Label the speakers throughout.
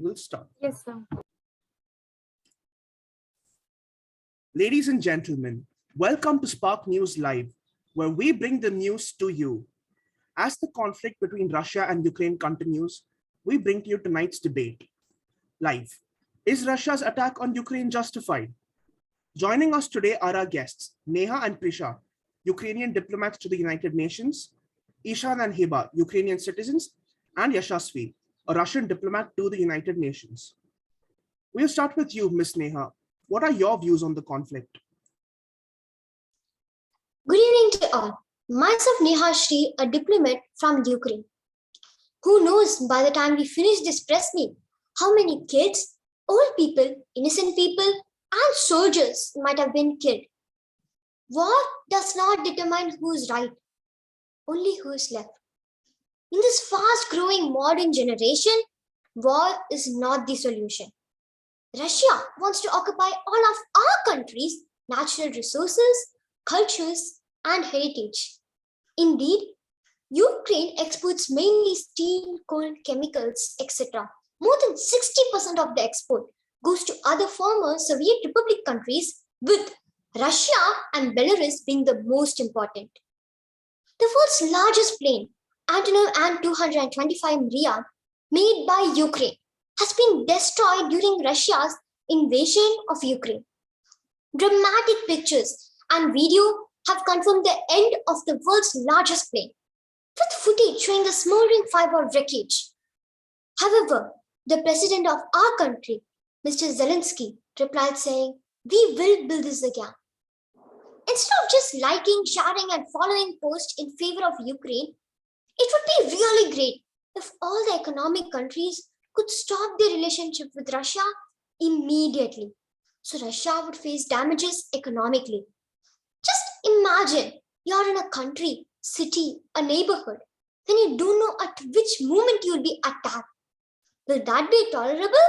Speaker 1: will start.
Speaker 2: Yes, sir.
Speaker 1: Ladies and gentlemen, welcome to Spark News Live, where we bring the news to you. As the conflict between Russia and Ukraine continues, we bring to you tonight's debate. Live. Is Russia's attack on Ukraine justified? Joining us today are our guests, Neha and Prisha, Ukrainian diplomats to the United Nations, Ishan and Hiba, Ukrainian citizens, and Yashasvi, a Russian diplomat to the United Nations. We'll start with you, Ms. Neha. What are your views on the conflict?
Speaker 3: Good evening to all. Myself Neha Shri, a diplomat from Ukraine. Who knows by the time we finish this press meet, how many kids, old people, innocent people, and soldiers might have been killed. War does not determine who is right, only who is left. In this fast-growing modern generation, war is not the solution. Russia wants to occupy all of our country's natural resources, cultures, and heritage. Indeed, Ukraine exports mainly steel, coal, chemicals, etc. More than 60% of the export goes to other former Soviet Republic countries, with Russia and Belarus being the most important. The world's largest plane, Antonov An-225 Mriya, made by Ukraine, has been destroyed during Russia's invasion of Ukraine. Dramatic pictures and video have confirmed the end of the world's largest plane, with footage showing the smoldering fiber wreckage. However, the president of our country, Mr. Zelensky, replied saying, "We will build this again." Instead of just liking, sharing, and following posts in favor of Ukraine, it would be really great if all the economic countries could stop their relationship with Russia immediately, so Russia would face damages economically. Just imagine you're in a country, city, a neighborhood, when you don't know at which moment you'll be attacked. Will that be tolerable?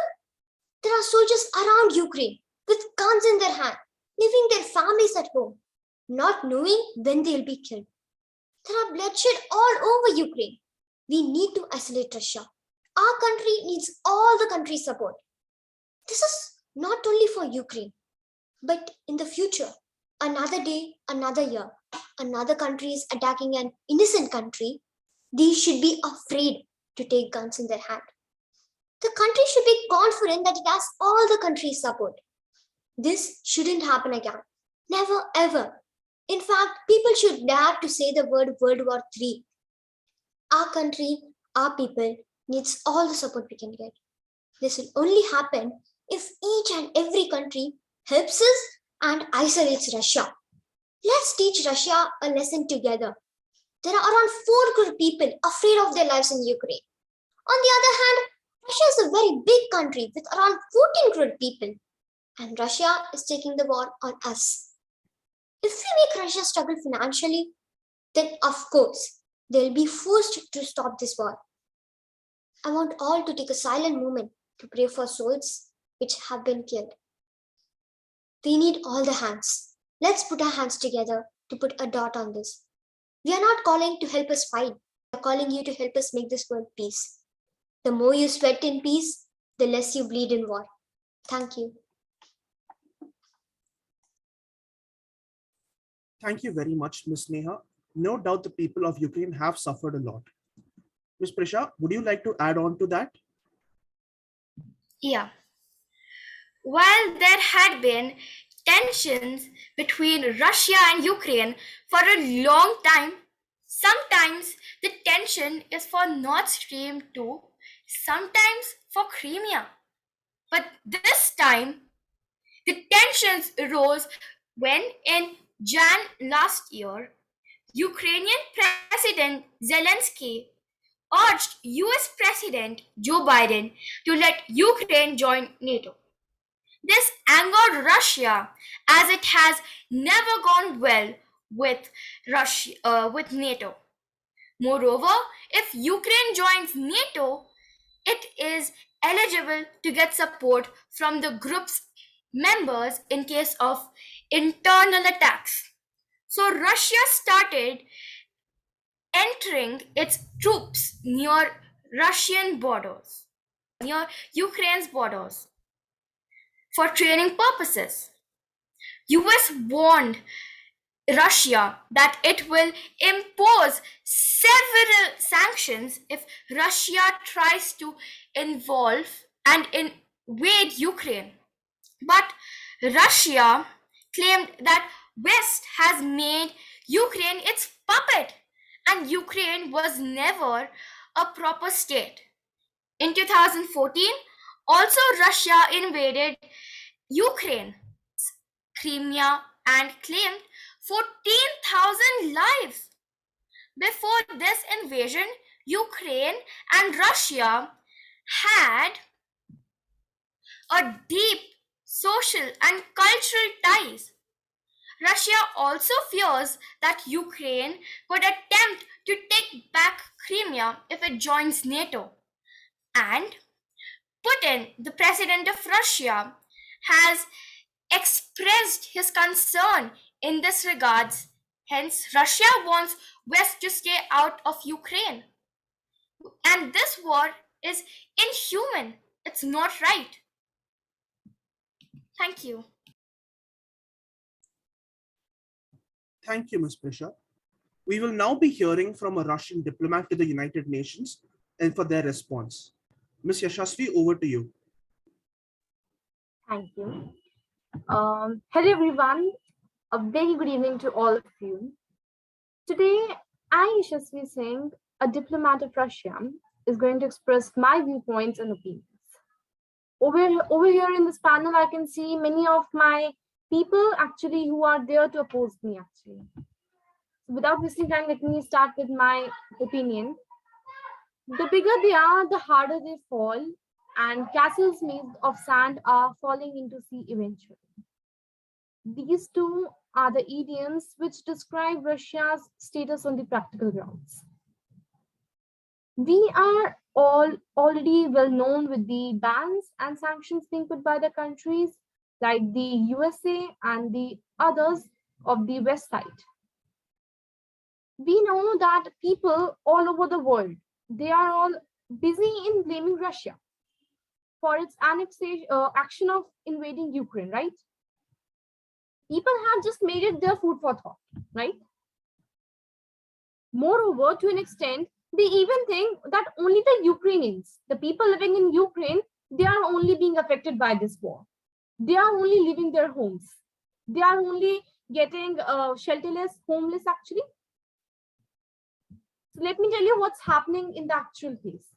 Speaker 3: There are soldiers around Ukraine with guns in their hand, leaving their families at home, not knowing when they'll be killed. There are bloodshed all over Ukraine. We need to isolate Russia. Our country needs all the country's support. This is not only for Ukraine, but in the future, another day, another year, another country is attacking an innocent country, these should be afraid to take guns in their hand. The country should be confident that it has all the country's support. This shouldn't happen again. Never ever. In fact, people should dare to say the word World War III. Our country, our people needs all the support we can get. This will only happen if each and every country helps us and isolates Russia. Let's teach Russia a lesson together. There are around 4 crore people afraid of their lives in Ukraine. On the other hand, Russia is a very big country with around 14 crore people, and Russia is taking the war on us. If we make Russia struggle financially, then of course, they'll be forced to stop this war. I want all to take a silent moment to pray for souls which have been killed. We need all the hands. Let's put our hands together to put a dot on this. We are not calling to help us fight. We are calling you to help us make this world peace. The more you sweat in peace, the less you bleed in war. Thank you.
Speaker 1: Thank you very much, Ms. Neha. No doubt the people of Ukraine have suffered a lot. Ms. Prisha, would you like to add on to that?
Speaker 4: Yeah. While there had been tensions between Russia and Ukraine for a long time, sometimes the tension is for Nord Stream 2, sometimes for Crimea. But this time, the tensions arose when in Jan last year, Ukrainian President Zelensky urged US President Joe Biden to let Ukraine join NATO. This angered Russia, as it has never gone well with NATO. Moreover, if Ukraine joins NATO, it is eligible to get support from the group's members in case of internal attacks. So Russia started entering its troops near Russian borders. near Ukraine's borders for training purposes. US warned Russia that it will impose several sanctions if Russia tries to involve and invade Ukraine. But Russia claimed that West has made Ukraine its puppet and Ukraine was never a proper state. In 2014, also Russia invaded Ukraine, Crimea, and claimed 14,000 lives. Before this invasion, Ukraine and Russia had a deep social and cultural ties. Russia also fears that Ukraine could attempt to take back Crimea if it joins NATO. And Putin, the president of Russia, has expressed his concern in this regards. Hence, Russia wants West to stay out of Ukraine. And this war is inhuman. It's not right. Thank you.
Speaker 1: Thank you, Ms. Prisha. We will now be hearing from a Russian diplomat to the United Nations and for their response. Ms. Yashasvi, over to you.
Speaker 2: Thank you. Hello, everyone. A very good evening to all of you. Today, I, Yashasvi Singh, a diplomat of Russia, is going to express my viewpoints and opinions. Over here in this panel, I can see many of my people actually who are there to oppose me actually. So without wasting time, let me start with my opinion. The bigger they are, the harder they fall, and castles made of sand are falling into sea eventually. These two are the idioms which describe Russia's status on the practical grounds. We are all already well known with the bans and sanctions being put by the countries like the USA and the others of the West side. We know that people all over the world, they are all busy in blaming Russia for its annexation action of invading Ukraine, right? People have just made it their food for thought, right? Moreover, to an extent, they even think that only the Ukrainians, the people living in Ukraine, they are only being affected by this war. They are only leaving their homes. They are only getting shelterless, homeless actually. So let me tell you what's happening in the actual case.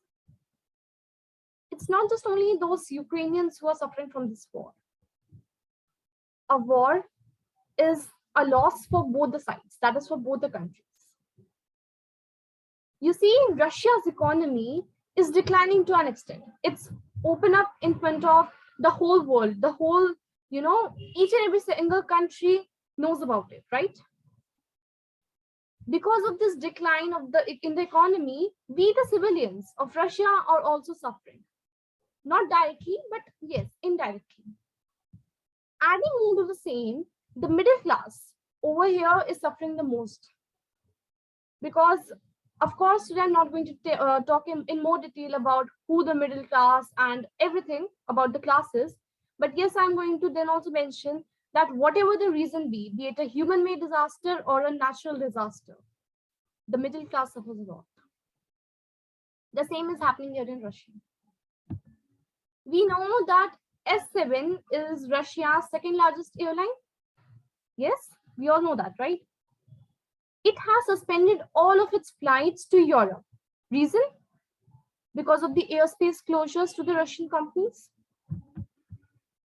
Speaker 2: It's not just only those Ukrainians who are suffering from this war. A war is a loss for both the sides, that is for both the countries. You see, Russia's economy is declining to an extent. It's open up in front of the whole world, the whole, each and every single country knows about it, right? Because of this decline in the economy, we the civilians of Russia are also suffering. Not directly, but yes, indirectly. Adding on to the same, the middle class over here is suffering the most. Because, of course, today I'm not going to talk in more detail about who the middle class and everything about the classes. But yes, I'm going to then also mention that whatever the reason be it a human-made disaster or a natural disaster, the middle class suffers a lot. The same is happening here in Russia. We know that S7 is Russia's second largest airline. Yes, we all know that, right? It has suspended all of its flights to Europe. Reason? Because of the airspace closures to the Russian companies.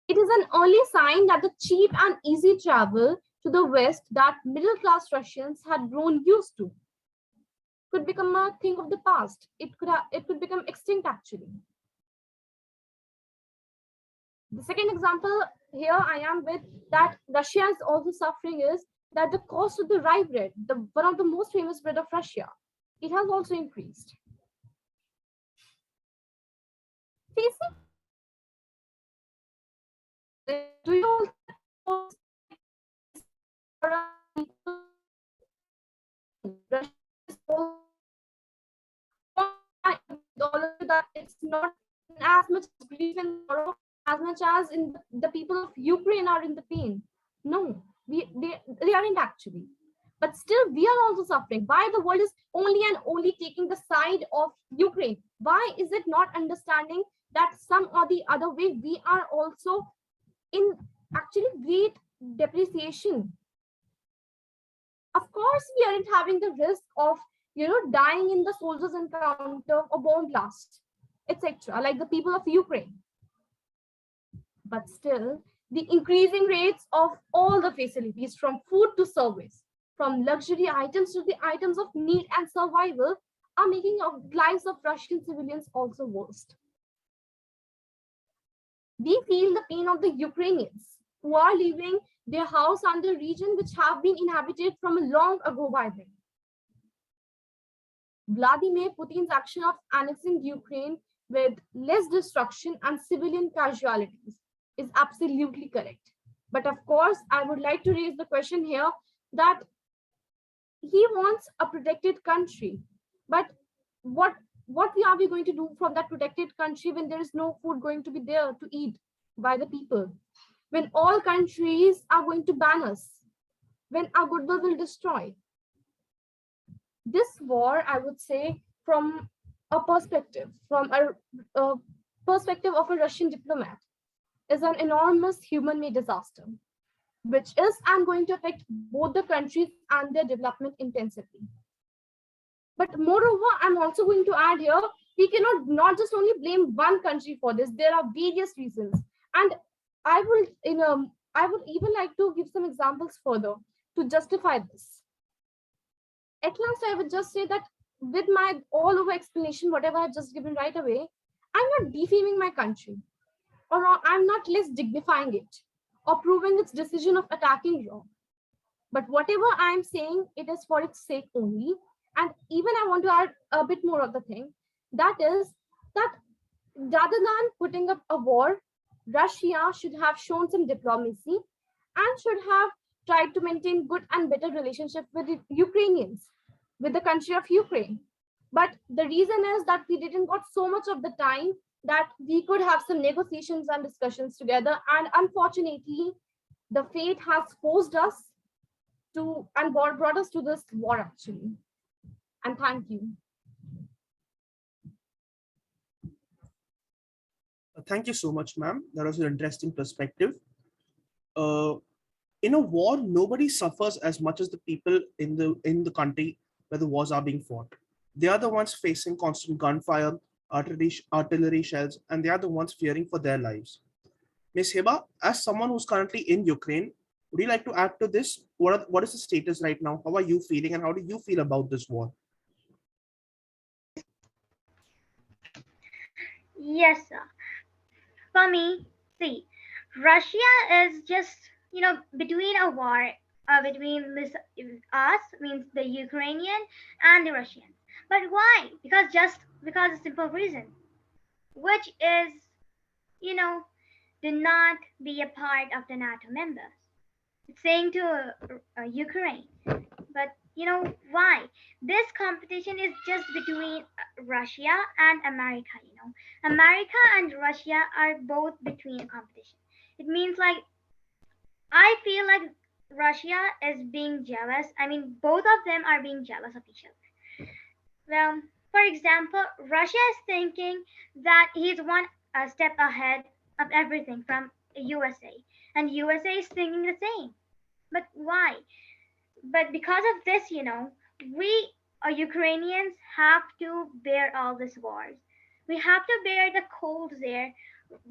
Speaker 2: It is an early sign that the cheap and easy travel to the West that middle-class Russians had grown used to could become a thing of the past. It could become extinct actually. The second example here I am with that Russia is also suffering is that the cost of the rye bread, one of the most famous bread of Russia, it has also increased. Do you that it's not as much grief and sorrow as much as in the people of Ukraine are in the pain. No, they aren't actually. But still, we are also suffering. Why the world is only and only taking the side of Ukraine? Why is it not understanding that some or the other way we are also in actually great depreciation? Of course, we aren't having the risk of dying in the soldiers' encounter or bomb blast, etc., like the people of Ukraine. But still, the increasing rates of all the facilities from food to service, from luxury items to the items of need and survival, are making the lives of Russian civilians also worse. We feel the pain of the Ukrainians who are leaving their house and the region which have been inhabited from long ago by them. Vladimir Putin's action of annexing Ukraine with less destruction and civilian casualties is absolutely correct. But of course, I would like to raise the question here that he wants a protected country. But what are we going to do from that protected country when there is no food going to be there to eat by the people? When all countries are going to ban us? When our goodwill will destroy? This war, I would say, from a perspective, a perspective of a Russian diplomat, is an enormous human-made disaster, which is and going to affect both the countries and their development intensively. But moreover, I'm also going to add here, we cannot not just only blame one country for this. There are various reasons, and I would even like to give some examples further to justify this. At last, I would just say that with my all over explanation, whatever I've just given right away, I'm not defaming my country, or I'm not less dignifying it, or proving its decision of attacking wrong. But whatever I'm saying, it is for its sake only. And even I want to add a bit more of the thing, that is that rather than putting up a war, Russia should have shown some diplomacy and should have tried to maintain good and better relationship with the Ukrainians, with the country of Ukraine. But the reason is that we didn't got so much of the time that we could have some negotiations and discussions together. And unfortunately, the fate has forced us to and brought us to this war actually. And thank you.
Speaker 1: Thank you so much, ma'am. That was an interesting perspective. Uh, in a war, nobody suffers as much as the people in the country where the wars are being fought. They are the ones facing constant gunfire, artillery shells, and they are the ones fearing for their lives. Ms. Heba, as someone who's currently in Ukraine, would you like to add to this? What is the status right now? How are you feeling, and how do you feel about this war?
Speaker 5: Yes, sir. For me, see, Russia is just, between a war between us, means the Ukrainian and the Russians. But why? Because a simple reason, which is, you know, do not be a part of the NATO members. It's saying to Ukraine. But you know why? This competition is just between Russia and America. America and Russia are both between a competition. It means like I feel like Russia is being jealous. I mean, both of them are being jealous of each other. Well, for example, Russia is thinking that he's one step ahead of everything from USA, and USA is thinking the same. But why? But because of this, we Ukrainians have to bear all these wars. We have to bear the cold there.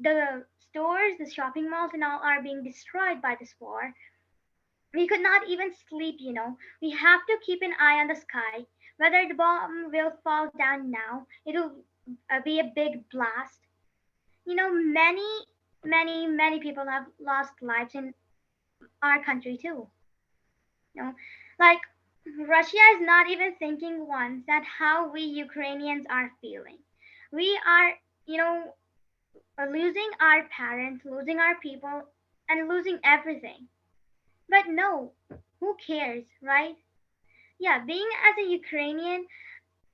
Speaker 5: The stores, the shopping malls, and all are being destroyed by this war. We could not even sleep. We have to keep an eye on the sky. Whether the bomb will fall down now, it'll be a big blast. Many people have lost lives in our country too. You know, like Russia is not even thinking once that how we Ukrainians are feeling. We are, losing our parents, losing our people, and losing everything. But no, who cares, right? Yeah, being as a Ukrainian,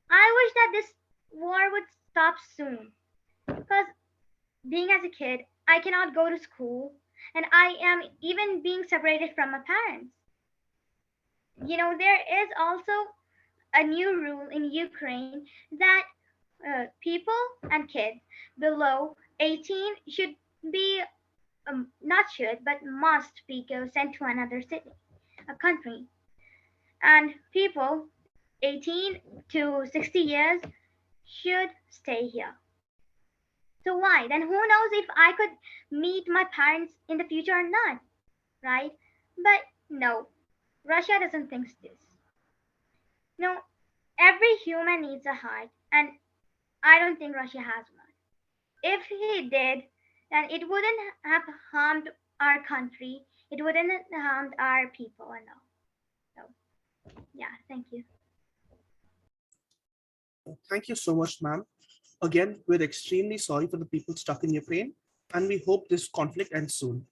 Speaker 5: I wish that this war would stop soon. Because being as a kid, I cannot go to school, and I am even being separated from my parents. There is also a new rule in Ukraine that people and kids below 18 should be, not should, but must be sent to another city, a country. And people 18 to 60 years should stay here. So why? Then who knows if I could meet my parents in the future or not, right? But no, Russia doesn't think this. No, every human needs a heart, and I don't think Russia has one. If he did, then it wouldn't have harmed our country. It wouldn't have harmed our people and all. So, yeah, thank you.
Speaker 1: Thank you so much, ma'am. Again, we're extremely sorry for the people stuck in Ukraine, and we hope this conflict ends soon.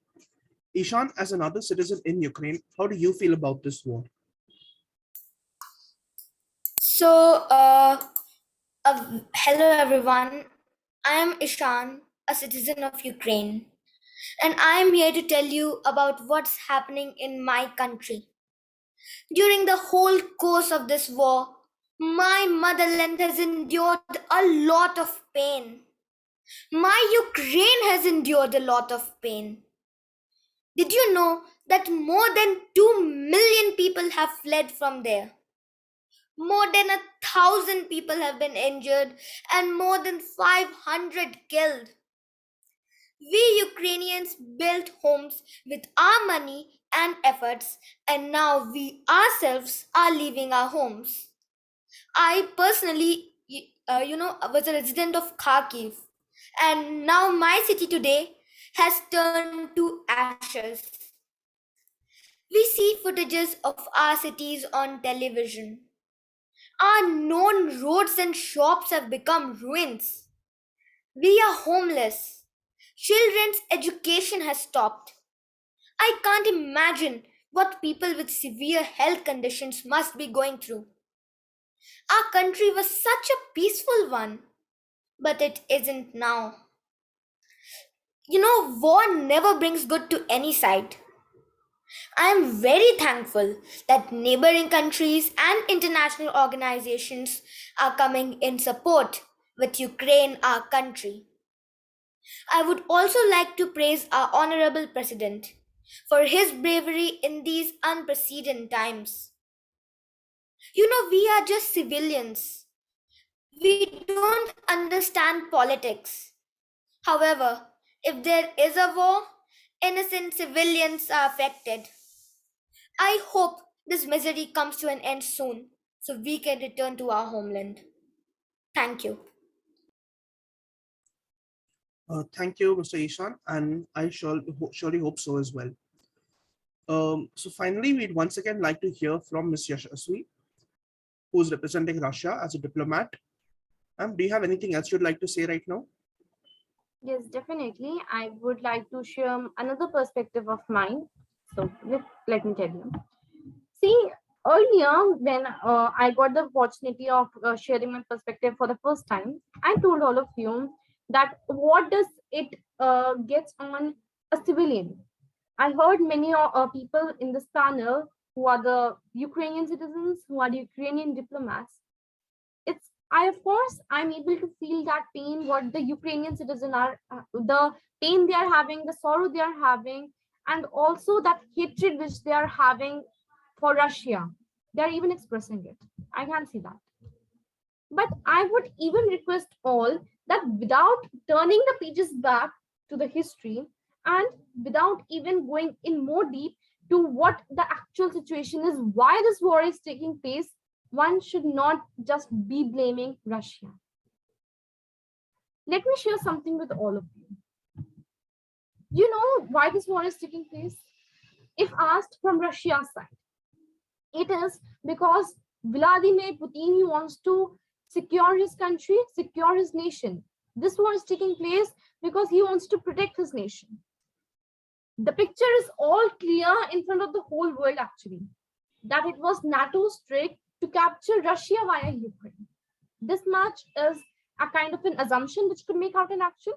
Speaker 1: Ishan, as another citizen in Ukraine, how do you feel about this war?
Speaker 4: So, hello everyone. I am Ishan, a citizen of Ukraine, and I am here to tell you about what's happening in my country. During the whole course of this war, my motherland has endured a lot of pain. My Ukraine has endured a lot of pain. Did you know that more than 2 million people have fled from there? More than 1,000 people have been injured and more than 500 killed. We Ukrainians built homes with our money and efforts, and now we ourselves are leaving our homes. I personally, was a resident of Kharkiv, and now my city today has turned to ashes. We see footages of our cities on television. Our known roads and shops have become ruins. We are homeless. Children's education has stopped. I can't imagine what people with severe health conditions must be going through. Our country was such a peaceful one, but it isn't now. War never brings good to any side. I am very thankful that neighboring countries and international organizations are coming in support with Ukraine, our country. I would also like to praise our Honorable President for his bravery in these unprecedented times. We are just civilians. We don't understand politics. However, if there is a war, innocent civilians are affected. I hope this misery comes to an end soon so we can return to our homeland. Thank you.
Speaker 1: Thank you, Mr. Ishan, and I surely hope so as well. So finally, we'd once again like to hear from Ms. Yashaswi, who is representing Russia as a diplomat. Do you have anything else you'd like to say right now?
Speaker 2: Yes, definitely. I would like to share another perspective of mine. So let me tell you. See, earlier when I got the opportunity of sharing my perspective for the first time, I told all of you that what does it get on a civilian? I heard many people in this panel who are the Ukrainian citizens, who are the Ukrainian diplomats. Of course, I'm able to feel that pain, what the Ukrainian citizens are, the pain they are having, the sorrow they are having, and also that hatred which they are having for Russia. They're even expressing it. I can see that. But I would even request all that without turning the pages back to the history and without even going in more deep to what the actual situation is, why this war is taking place, one should not just be blaming Russia. Let me share something with all of you. You know why this war is taking place? If asked from Russia's side, it is because Vladimir Putin wants to secure his country, secure his nation. This war is taking place because he wants to protect his nation. The picture is all clear in front of the whole world, actually, that it was NATO's trick to capture Russia via Ukraine. This much is a kind of an assumption which could make out an actual.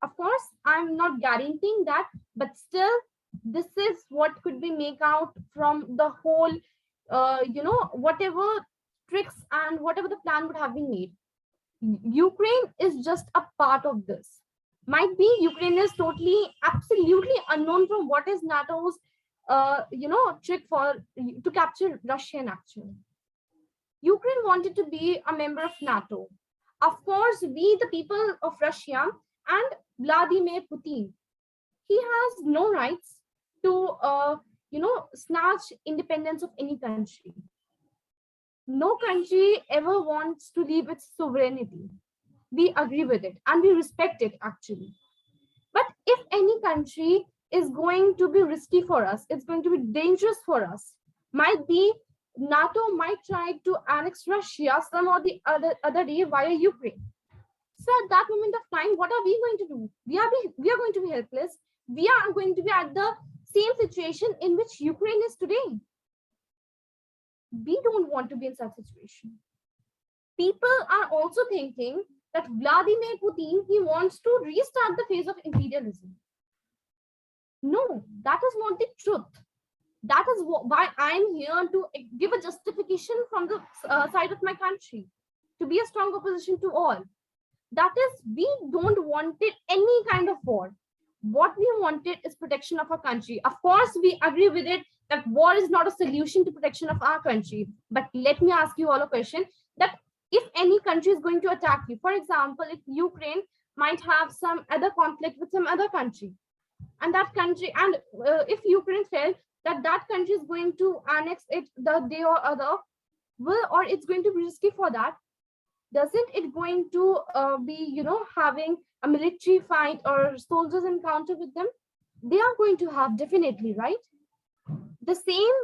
Speaker 2: Of course, I'm not guaranteeing that, but still, this is what could be make out from the whole, whatever tricks and whatever the plan would have been made. Ukraine is just a part of this. Might be Ukraine is totally, absolutely unknown from what is NATO's, trick for to capture Russian action. Ukraine wanted to be a member of NATO. Of course, we, the people of Russia, and Vladimir Putin, he has no rights to, snatch independence of any country. No country ever wants to leave its sovereignty. We agree with it and we respect it actually. But if any country is going to be risky for us, it's going to be dangerous for us, might be NATO might try to annex Russia some or the other day via Ukraine. So at that moment of time, what are we going to do? We are going to be helpless. We are going to be at the same situation in which Ukraine is today. We don't want to be in such situation. People are also thinking that Vladimir Putin, he wants to restart the phase of imperialism. No, that is not the truth. That is why I'm here to give a justification from the side of my country, to be a strong opposition to all. That is, we don't wanted any kind of war. What we wanted is protection of our country. Of course, we agree with it that war is not a solution to protection of our country. But let me ask you all a question, that if any country is going to attack you, for example, if Ukraine might have some other conflict with some other country, and that country, and if Ukraine felt that that country is going to annex it the day or other, will, or it's going to be risky for that, doesn't it going to be, having a military fight or soldiers encounter with them? They are going to have, definitely, right? The same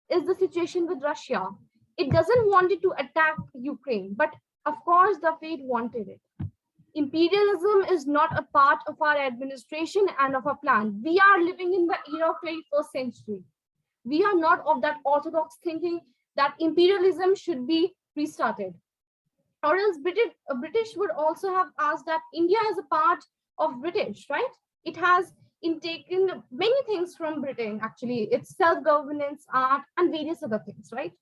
Speaker 2: is the situation with Russia. It doesn't want it to attack Ukraine, but of course the fate wanted it. Imperialism is not a part of our administration and of our plan. We are living in the era of 21st century. We are not of that orthodox thinking that imperialism should be restarted. Or else British would also have asked that India is a part of British, right? It has taken many things from Britain, actually. It's self-governance, art, and various other things, right?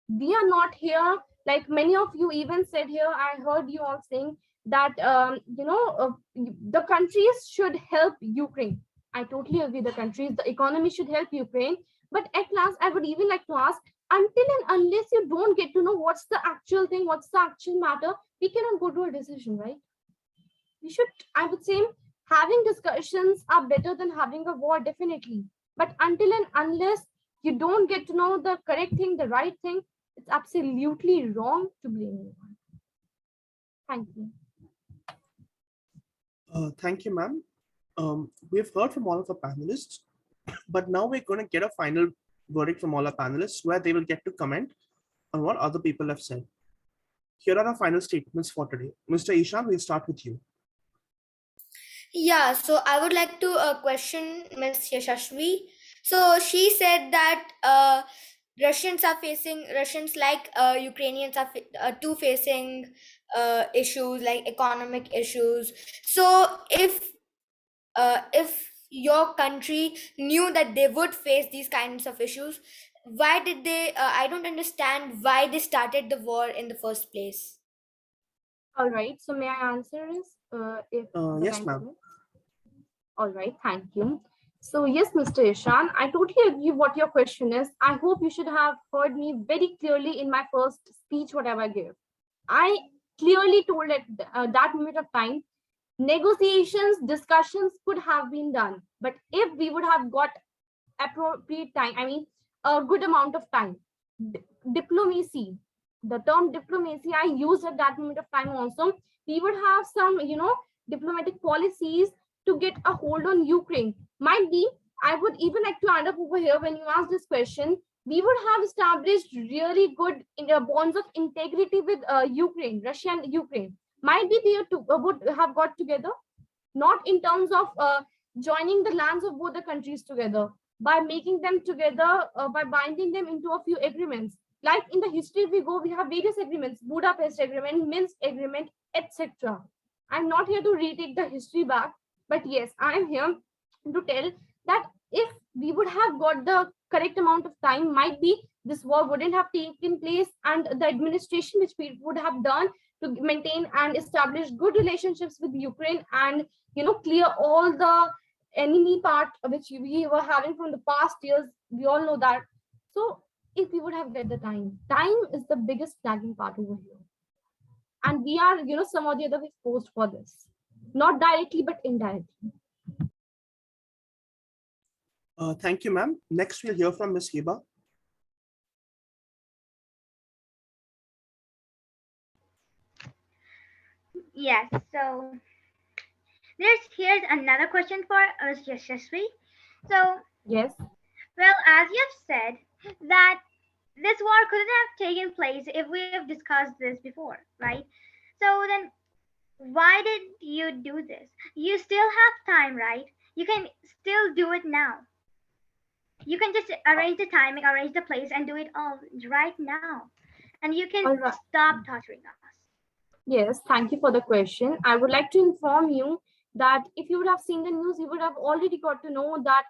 Speaker 2: We are not here, like many of you even said here, I heard you all saying that, the countries should help Ukraine. I totally agree, the countries, the economy should help Ukraine. But at last, I would even like to ask, until and unless you don't get to know what's the actual thing, what's the actual matter, we cannot go to a decision, right? We should, I would say, having discussions are better than having a war, definitely. But until and unless you don't get to know the correct thing, the right thing, it's absolutely wrong to blame anyone. Thank you.
Speaker 1: Thank you, ma'am. We've heard from all of our panelists, but now we're going to get a final verdict from all our panelists where they will get to comment on what other people have said. Here are our final statements for today. Mr. Ishan, we'll start with you.
Speaker 4: Yeah, so I would like to question Ms. Yashashvi. So she said that Russians like Ukrainians are too facing issues like economic issues. So if your country knew that they would face these kinds of issues, why did they? I don't understand why they started the war in the first place.
Speaker 2: All right. So may I answer this? If the
Speaker 1: Yes,
Speaker 2: time
Speaker 1: ma'am.
Speaker 2: permits? All right. Thank you. So yes, Mr. Ishan, I totally agree what your question is. I hope you should have heard me very clearly in my first speech, whatever I gave. I clearly told at that moment of time, negotiations, discussions could have been done. But if we would have got appropriate time, I mean, a good amount of time, diplomacy, the term diplomacy I used at that moment of time also, we would have some, diplomatic policies to get a hold on Ukraine. Might be, I would even like to add up over here when you ask this question, we would have established really good bonds of integrity with Ukraine, Russia and Ukraine. Might be they would have got together, not in terms of joining the lands of both the countries together, by making them together, by binding them into a few agreements. Like in the history we go, we have various agreements, Budapest Agreement, Minsk Agreement, etc. I'm not here to retake the history back, but yes, I am here to tell that if we would have got the correct amount of time, might be this war wouldn't have taken place, and the administration which we would have done to maintain and establish good relationships with Ukraine, and clear all the enemy part which we were having from the past years. We all know that. So if we would have get the time is the biggest lagging part over here, and we are some or the other exposed for this, not directly but indirectly.
Speaker 1: Thank you, ma'am. Next, we'll hear from Ms. Heba.
Speaker 5: Yes, so here's another question for us, Yashasvi. So,
Speaker 2: Yes.
Speaker 5: well, as you have said, that this war couldn't have taken place if we have discussed this before, right? So then, why did you do this? You still have time, right? You can still do it now. You can just arrange the timing, arrange the place, and do it all right now. And you can
Speaker 2: All right.
Speaker 5: stop torturing us.
Speaker 2: Yes, thank you for the question. I would like to inform you that if you would have seen the news, you would have already got to know that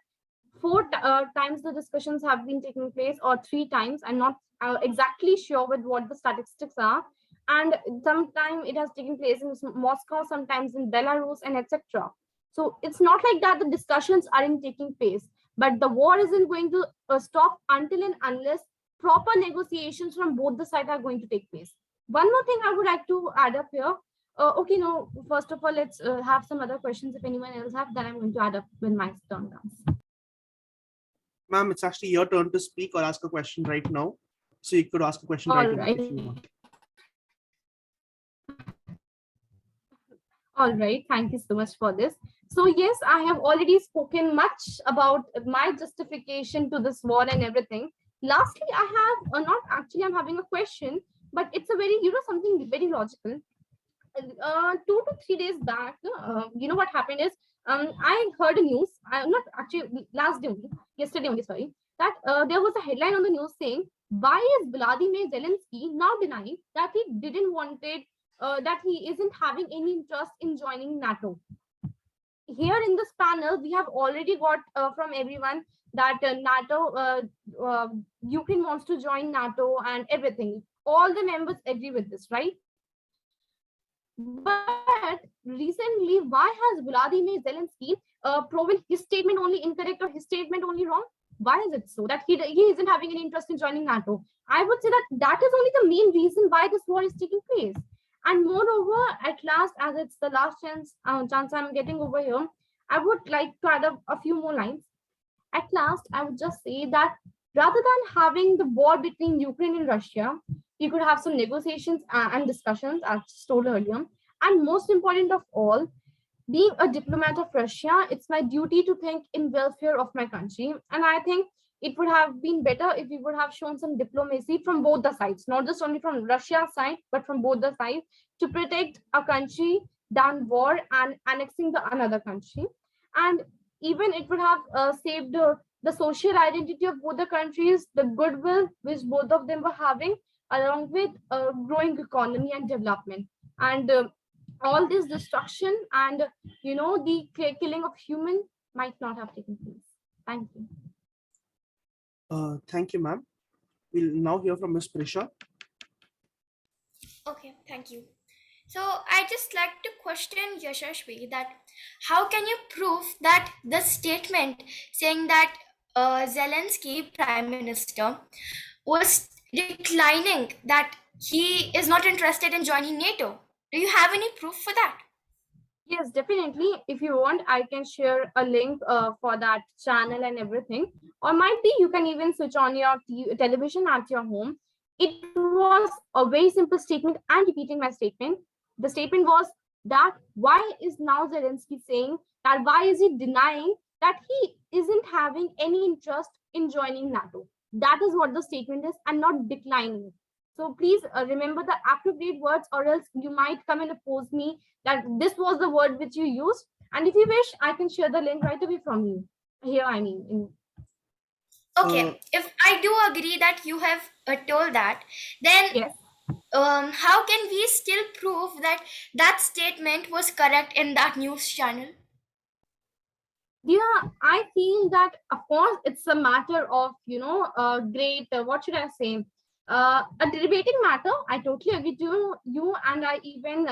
Speaker 2: four times the discussions have been taking place, or three times. I'm not exactly sure with what the statistics are. And sometime it has taken place in Moscow, sometimes in Belarus, and etc. So it's not like that the discussions aren't taking place, but the war isn't going to stop until and unless proper negotiations from both the sides are going to take place. One more thing I would like to add up here. Okay, no, first of all, let's have some other questions. If anyone else have, then I'm going to add up when my turn comes.
Speaker 1: Ma'am, it's actually your turn to speak or ask a question right now. So you could ask a question right now if you want.
Speaker 2: All right, thank you so much for this. So yes, I have already spoken much about my justification to this war and everything. Lastly, I have not actually, I'm having a question, but it's a very, something very logical. 2 to 3 days back, what happened is, I heard a news, not actually last day only, yesterday only, sorry, that there was a headline on the news saying, why is Vladimir Zelensky now denying that he didn't wanted, that he isn't having any interest in joining NATO? Here in this panel, we have already got from everyone that NATO, Ukraine wants to join NATO and everything. All the members agree with this, right? But recently, why has Vladimir Zelensky proven his statement only incorrect or his statement only wrong? Why is it so that he isn't having any interest in joining NATO? I would say that that is only the main reason why this war is taking place. And moreover, at last, as it's the last chance I'm getting over here, I would like to add up a few more lines. At last, I would just say that rather than having the war between Ukraine and Russia, we could have some negotiations and discussions, as told earlier. And most important of all, being a diplomat of Russia, it's my duty to think in welfare of my country. And I think it would have been better if we would have shown some diplomacy from both the sides, not just only from Russia's side, but from both the sides, to protect a country than war and annexing the another country. And even it would have saved the social identity of both the countries, the goodwill which both of them were having, along with a growing economy and development. And all this destruction and the killing of human might not have taken place. Thank you.
Speaker 1: Thank you, ma'am. We'll now hear from Ms. Prisha.
Speaker 4: Okay, thank you. So I just like to question Yashashvi that how can you prove that the statement saying that Zelensky, Prime Minister, was declining that he is not interested in joining NATO? Do you have any proof for that?
Speaker 2: Yes, definitely. If you want, I can share a link for that channel and everything. Or might be you can even switch on your television at your home. It was a very simple statement. I'm repeating my statement. The statement was that why is now Zelensky saying that why is he denying that he isn't having any interest in joining NATO? That is what the statement is, and not declining. So please remember the appropriate words, or else you might come and oppose me that this was the word which you used. And if you wish, I can share the link right away from you. Here, I mean.
Speaker 4: Okay, if I do agree that you have told that, then
Speaker 2: Yes.
Speaker 4: how can we still prove that that statement was correct in that news channel?
Speaker 2: Yeah, I feel that of course it's a matter of great what should I say, a debating matter. I totally agree to you, and I even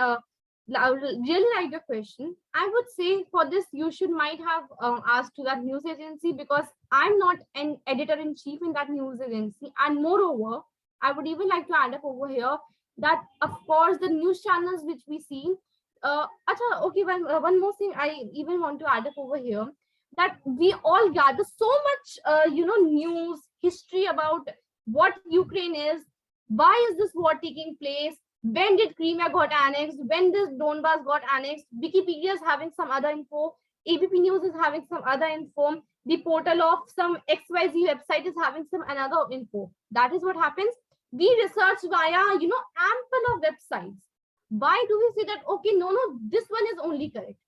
Speaker 2: really like the question. I would say for this you should might have asked to that news agency, because I'm not an editor in chief in that news agency. And moreover, I would even like to add up over here that of course the news channels which we see, okay, one more thing I even want to add up over here, that we all gather so much news history about what Ukraine is, why is this war taking place, when did Crimea got annexed, when this Donbass got annexed. Wikipedia is having some other info, ABP News is having some other info, the portal of some XYZ website is having some another info. That is what happens. We research via ample of websites. Why do we say that okay, no, this one is only correct?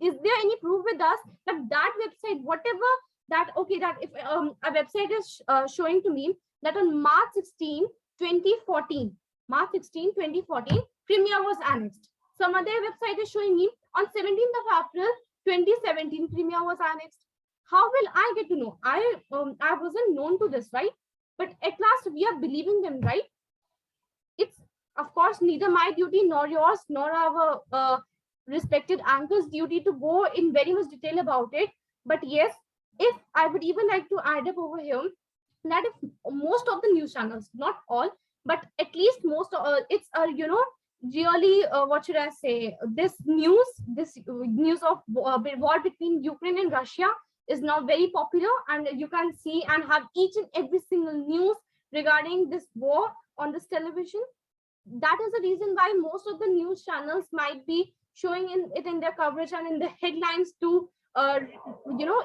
Speaker 2: Is there any proof with us that that website, whatever, that okay, that if a website is showing to me that on March 16, 2014, March 16, 2014, Crimea was annexed. Some other website is showing me on 17th of April 2017, Crimea was annexed. How will I get to know? I wasn't known to this, right? But at last we are believing them, right? It's of course neither my duty nor yours nor our respected anchor's duty to go in very much detail about it. But yes, if I would even like to add up over here that if most of the news channels, not all, but at least most, it's really what should I say? This news of war between Ukraine and Russia is now very popular, and you can see and have each and every single news regarding this war on this television. That is the reason why most of the news channels might be showing it in their coverage and in the headlines to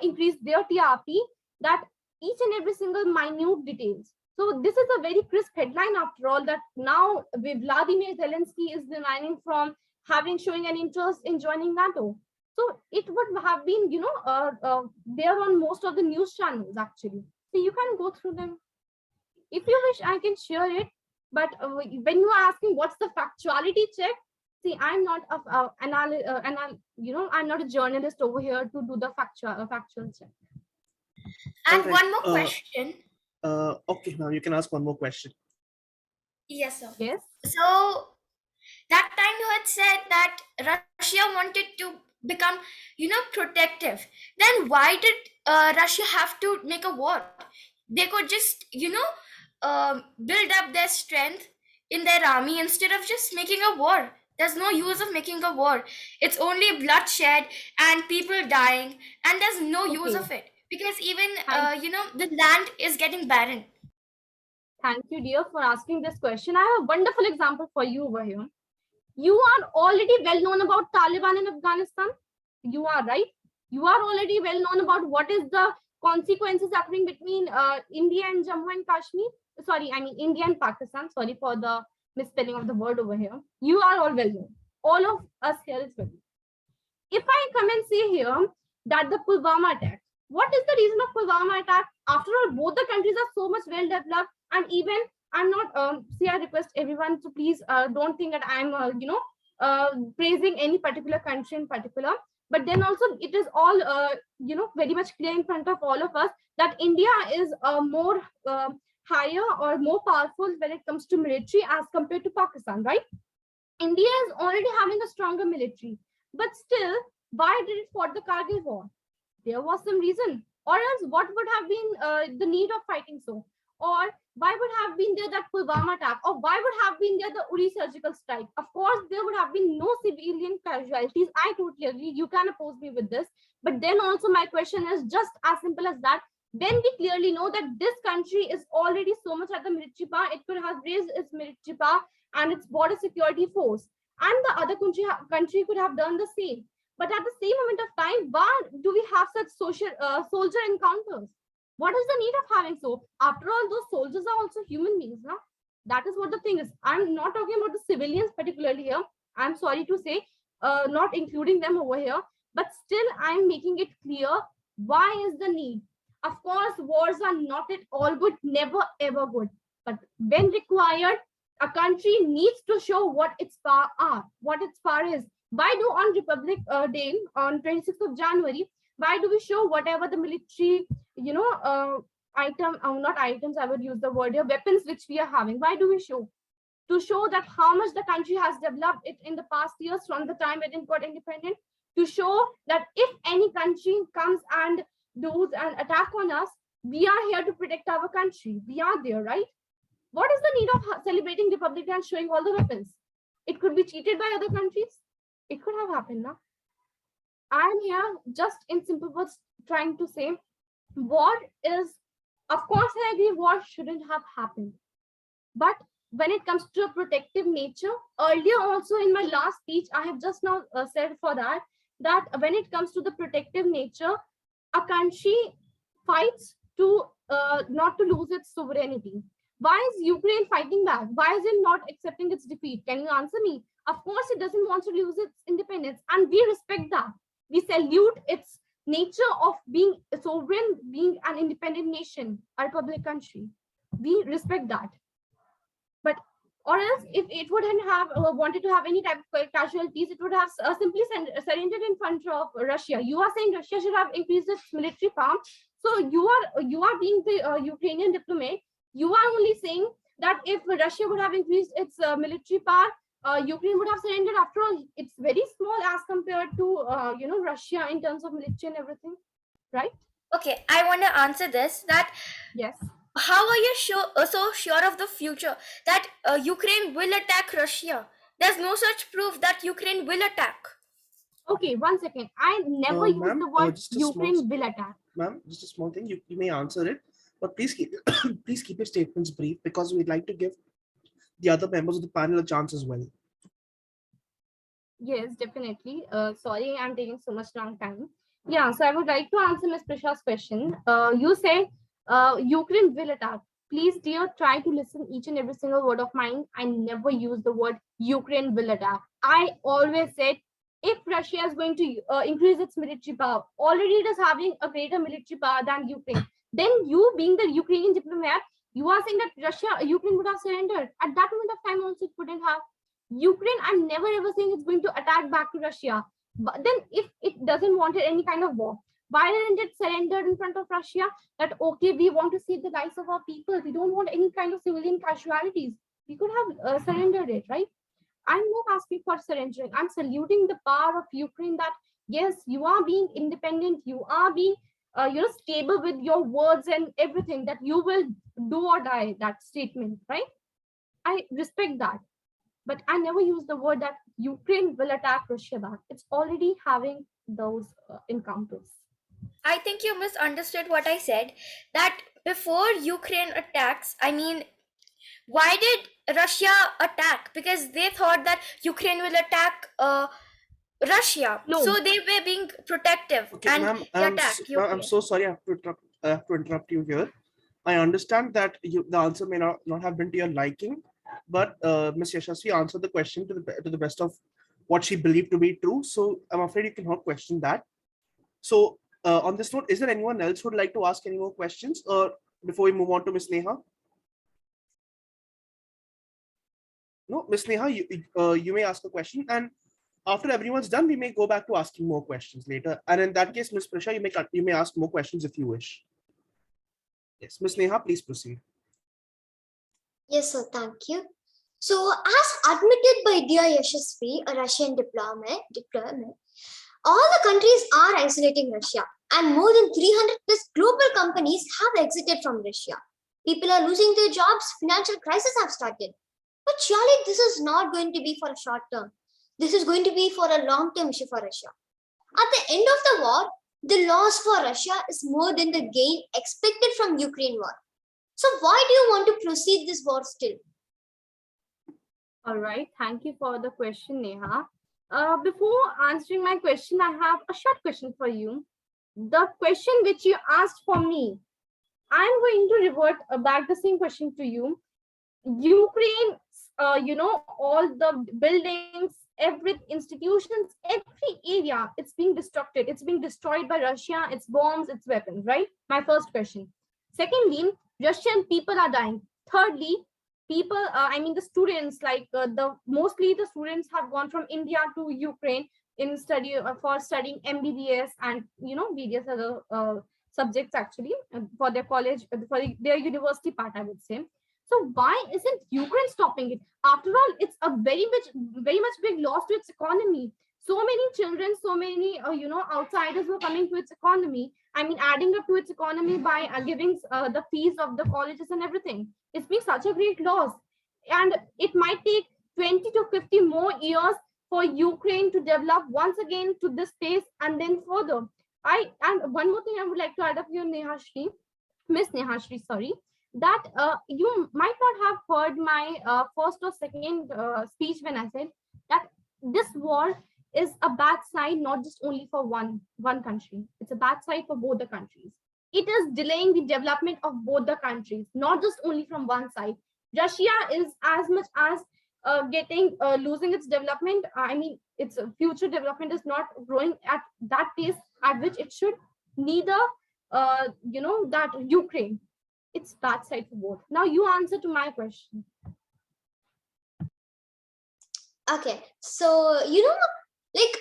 Speaker 2: increase their TRP, that each and every single minute details. So this is a very crisp headline after all, that now Vladimir Zelensky is denying from having showing an interest in joining NATO. So it would have been there on most of the news channels actually. So you can go through them if you wish. I can share it. But when you are asking what's the factuality check, see, I'm not I'm not a journalist over here to do the factual check.
Speaker 1: All
Speaker 4: And
Speaker 1: right.
Speaker 4: one more question.
Speaker 1: Okay, now you can ask one more question.
Speaker 4: Yes, sir.
Speaker 2: Yes.
Speaker 4: So that time you had said that Russia wanted to become, protective. Then why did Russia have to make a war? They could just, build up their strength in their army instead of just making a war. There's no use of making a war. It's only bloodshed and people dying, and there's no use
Speaker 2: Okay.
Speaker 4: of it because even,
Speaker 2: Thank
Speaker 4: the land is getting barren.
Speaker 2: thank you, dear, for asking this question. I have a wonderful example for you over here. You are already well known about Taliban in Afghanistan. You are right. You are already well known about what is the consequences happening between India and Jammu and Kashmir. Sorry, I mean India and Pakistan. Sorry for the misspelling of the word over here. You are all well known. All of us here is well known. If I come and say here that the Pulwama attack, what is the reason of Pulwama attack? After all, both the countries are so much well developed, and even I'm not. See, I request everyone to please don't think that I'm praising any particular country in particular. But then also it is all very much clear in front of all of us that India is more higher or more powerful when it comes to military as compared to Pakistan, right? India is already having a stronger military, but still, why did it fought the Kargil war? There was some reason, or else what would have been the need of fighting so? Or why would have been there that Pulwama attack? Or why would have been there the Uri surgical strike? Of course, there would have been no civilian casualties. I totally agree. You can oppose me with this. But then also my question is just as simple as that. When we clearly know that this country is already so much at the military power, it could have raised its military power and its border security force. And the other country could have done the same. But at the same moment of time, why do we have such soldier encounters? What is the need of having so? After all, those soldiers are also human beings, no? That is what the thing is. I'm not talking about the civilians particularly here. I'm sorry to say, not including them over here. But still, I'm making it clear why is the need. Of course, wars are not at all good, never ever good. But when required, A country needs to show what its power are, what its power is. Why do on Republic Day on 26th of January, why do we show whatever the military, not items, I would use the word here, weapons which we are having? Why do we show? To show that how much the country has developed it in the past years from the time it got independent, to show that if any country comes and does an attack on us, we are here to protect our country. We are there, right? What is the need of celebrating Republic Day and showing all the weapons? It could be cheated by other countries. It could have happened now. I am here just in simple words trying to say war is, of course, I agree, war shouldn't have happened. But when it comes to a protective nature, earlier also in my last speech, I have just now said for that when it comes to the protective nature, a country fights to not to lose its sovereignty. Why is Ukraine fighting back? Why is it not accepting its defeat? Can you answer me? Of course, it doesn't want to lose its independence, and we respect that. We salute its nature of being a sovereign, being an independent nation, a republic country. We respect that. But or else, if it wouldn't have wanted to have any type of casualties, it would have simply surrendered in front of Russia. You are saying Russia should have increased its military power. So you are being the Ukrainian diplomat. You are only saying that if Russia would have increased its military power, Ukraine would have surrendered. After all, it's very small as compared to Russia in terms of military and everything, right?
Speaker 4: Okay, I want to answer this. That
Speaker 2: Yes.
Speaker 4: how are you so sure of the future that Ukraine will attack Russia? There's no such proof that Ukraine will attack.
Speaker 2: Okay, 1 second. I never used
Speaker 1: Ma'am,
Speaker 2: the word
Speaker 1: just a small
Speaker 2: Ukraine will attack.
Speaker 1: Ma'am, just a small thing. You may answer it, but please keep please keep your statements brief because we'd like to give the other members of the panel a chance as well.
Speaker 2: Yes, definitely. Sorry, I'm taking so much long time. Yeah, so I would like to answer Ms. Prisha's question. You say Ukraine will attack. Please, dear, try to listen each and every single word of mine. I never use the word Ukraine will attack. I always said if Russia is going to increase its military power, already it is having a greater military power than Ukraine. Then you, being the Ukrainian diplomat, you are saying that Ukraine would have surrendered. At that moment of time, also it wouldn't have. Ukraine, I'm never ever saying it's going to attack back to Russia. But then if it doesn't want any kind of war, why didn't it surrender in front of Russia? That okay, we want to save the lives of our people. We don't want any kind of civilian casualties. We could have surrendered it, right? I'm not asking for surrendering. I'm saluting the power of Ukraine that yes, you are being independent. You are being stable with your words and everything, that you will do or die, that statement, right? I respect that. But I never use the word that Ukraine will attack Russia back. It's already having those encounters.
Speaker 4: I think you misunderstood what I said. That before Ukraine attacks, I mean, why did Russia attack? Because they thought that Ukraine will attack Russia.
Speaker 2: No.
Speaker 4: So they were being protective,
Speaker 1: Okay,
Speaker 4: and
Speaker 1: ma'am,
Speaker 4: they attacked Ukraine.
Speaker 1: I'm so sorry. I have to interrupt you here. I understand that the answer may not have been to your liking, but Ms. Yashasvi answered the question to the best of what she believed to be true. So I'm afraid you cannot question that. So on this note, is there anyone else who would like to ask any more questions, or before we move on to Ms. Neha? No, Ms. Neha, you may ask a question, and after everyone's done, we may go back to asking more questions later. And in that case, Ms. Prisha, you may ask more questions if you wish. Yes, Ms. Neha, please proceed.
Speaker 3: Yes, sir. Thank you. So, as admitted by dear Yashasvi, a Russian diplomat, all the countries are isolating Russia, and more than 300 plus global companies have exited from Russia. People are losing their jobs, financial crises have started. But surely this is not going to be for a short term. This is going to be for a long-term issue for Russia. At the end of the war, the loss for Russia is more than the gain expected from Ukraine war. So why do you want to proceed this war still?
Speaker 2: All right. Thank you for the question, Neha. Before answering my question, I have a short question for you. The question which you asked for me, I'm going to revert back the same question to you. Ukraine, all the buildings, every institutions, every area, it's being destructed. It's being destroyed by Russia, its bombs, its weapons, right? My first question. Secondly, Russian people are dying. Thirdly, people, I mean the students, like mostly the students have gone from India to Ukraine in study for studying MBBS and various other subjects actually for their college, for their university part, I would say. So why isn't Ukraine stopping it? After all, it's a very much big loss to its economy. So many children, so many outsiders were coming to its economy. I mean, adding up to its economy by giving the fees of the colleges and everything. It's been such a great loss, and it might take 20 to 50 more years for Ukraine to develop once again to this pace and then further. And one more thing I would like to add up here, Nehashri, Miss Nehashri, sorry, that you might not have heard my first or second speech when I said that this war is a bad side not just only for one country. It's a bad side for both the countries. It is delaying the development of both the countries, not just only from one side. Russia is as much as getting losing its development. I mean, its future development is not growing at that pace at which it should. Neither, that Ukraine. It's bad side for both. Now you answer to my question.
Speaker 3: Okay, so like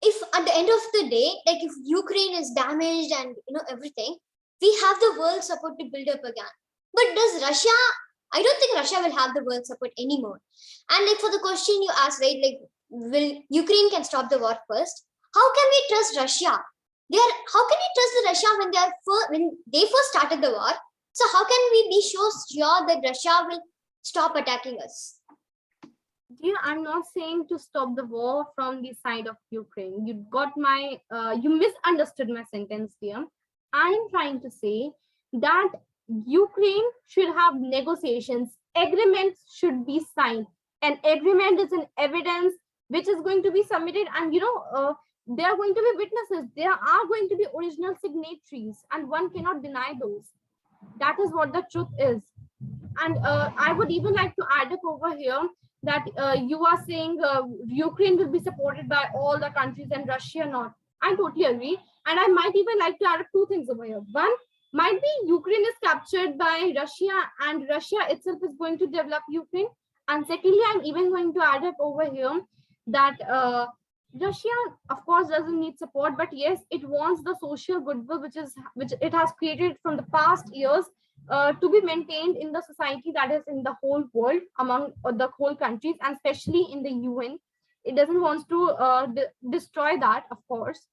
Speaker 3: if at the end of the day, like if Ukraine is damaged and everything, we have the world support to build up again. But does Russia? I don't think Russia will have the world support anymore. And like for the question you asked, right? Like, will Ukraine can stop the war first? How can we trust Russia? How can we trust the Russia when they first started the war? So how can we be so sure that Russia will stop attacking us?
Speaker 2: Dear, I'm not saying to stop the war from the side of Ukraine. You misunderstood my sentence, dear. I'm trying to say that Ukraine should have negotiations, agreements should be signed. An agreement is an evidence which is going to be submitted, and there are going to be witnesses. There are going to be original signatories, and one cannot deny those. That is what the truth is. And I would even like to add up over here that you are saying Ukraine will be supported by all the countries and Russia not. I totally agree. And I might even like to add up two things over here. One, might be Ukraine is captured by Russia and Russia itself is going to develop Ukraine. And secondly, I'm even going to add up over here that Russia, of course, doesn't need support, but yes, it wants the social goodwill which it has created from the past years to be maintained in the society, that is in the whole world, among the whole countries, and especially in the UN. It doesn't want to destroy that, of course.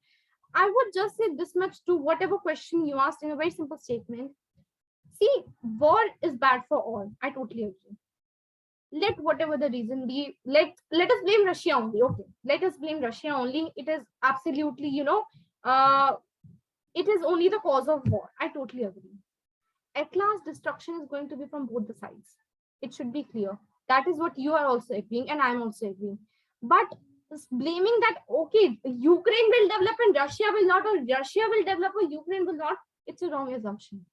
Speaker 2: I would just say this much to whatever question you asked in a very simple statement. See, war is bad for all. I totally agree. Let whatever the reason be, let us blame Russia only. Okay, let us blame Russia only. It is absolutely, it is only the cause of war. I totally agree. At last, destruction is going to be from both the sides. It should be clear. That is what you are also agreeing, and I'm also agreeing. But blaming that, okay, Ukraine will develop and Russia will not, or Russia will develop or Ukraine will not, it's a wrong assumption.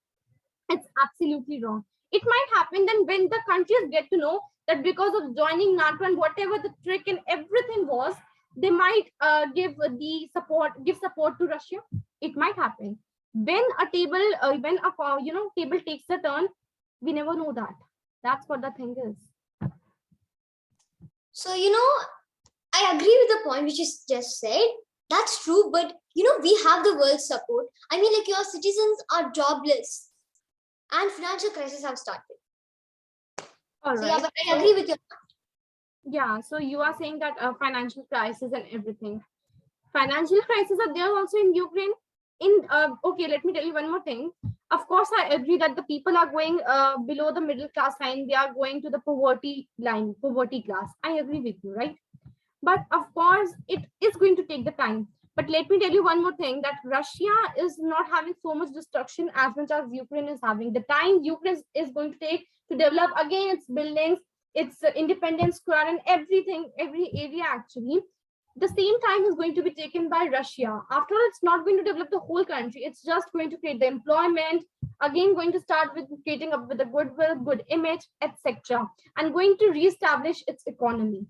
Speaker 2: It's absolutely wrong. It might happen then when the countries get to know that because of joining NATO and whatever the trick and everything was, they might give support to Russia. It might happen. When a table, table takes a turn, we never know that. That's what the thing is.
Speaker 3: So, I agree with the point which you just said. That's true, but we have the world's support. I mean, like, your citizens are jobless and financial crisis have started.
Speaker 2: All right.
Speaker 3: So, yeah, but I agree with your point.
Speaker 2: Yeah, so you are saying that financial crisis and everything. Financial crisis are there also in Ukraine. Okay, let me tell you one more thing. Of course, I agree that the people are going below the middle class line. They are going to the poverty line, poverty class. I agree with you, right? But of course, it is going to take the time. But let me tell you one more thing, that Russia is not having so much destruction as much as Ukraine is having. The time Ukraine is going to take to develop again its buildings, its Independence Square and everything, every area actually, the same time is going to be taken by Russia. After all, it's not going to develop the whole country. It's just going to create the employment, again going to start with creating up with a goodwill, good image, etc. and going to reestablish its economy.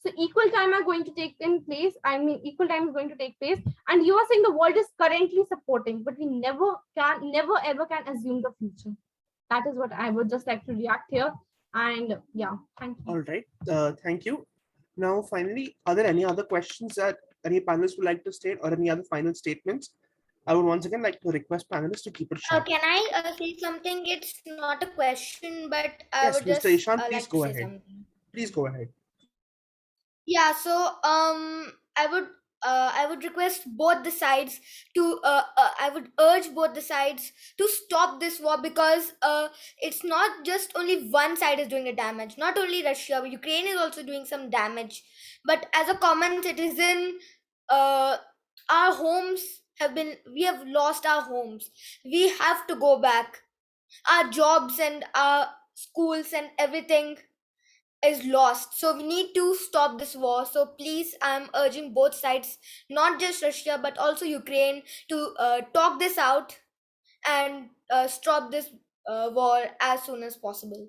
Speaker 2: So equal time are going to take in place. I mean, equal time is going to take place. And you are saying the world is currently supporting, but we never ever can assume the future. That is what I would just like to react here. And yeah, thank you.
Speaker 1: All right. Thank you. Now, finally, are there any other questions that any panelists would like to state or any other final statements? I would once again like to request panelists to keep it short.
Speaker 4: Can I say something? It's not a question, but I would
Speaker 1: Yes, Mr.
Speaker 4: just
Speaker 1: Ishan,
Speaker 4: like
Speaker 1: please
Speaker 4: to say
Speaker 1: go ahead.
Speaker 4: something.
Speaker 1: Please go ahead.
Speaker 4: Yeah, so I would request both the sides to I would urge both the sides to stop this war, because it's not just only one side is doing the damage. Not only Russia, but Ukraine is also doing some damage. But as a common citizen, uh, our homes we have lost our homes. We have to go back. Our jobs and our schools and everything is lost. So we need to stop this war. So please, I'm urging both sides, not just Russia but also Ukraine, to talk this out and stop this war as soon as possible.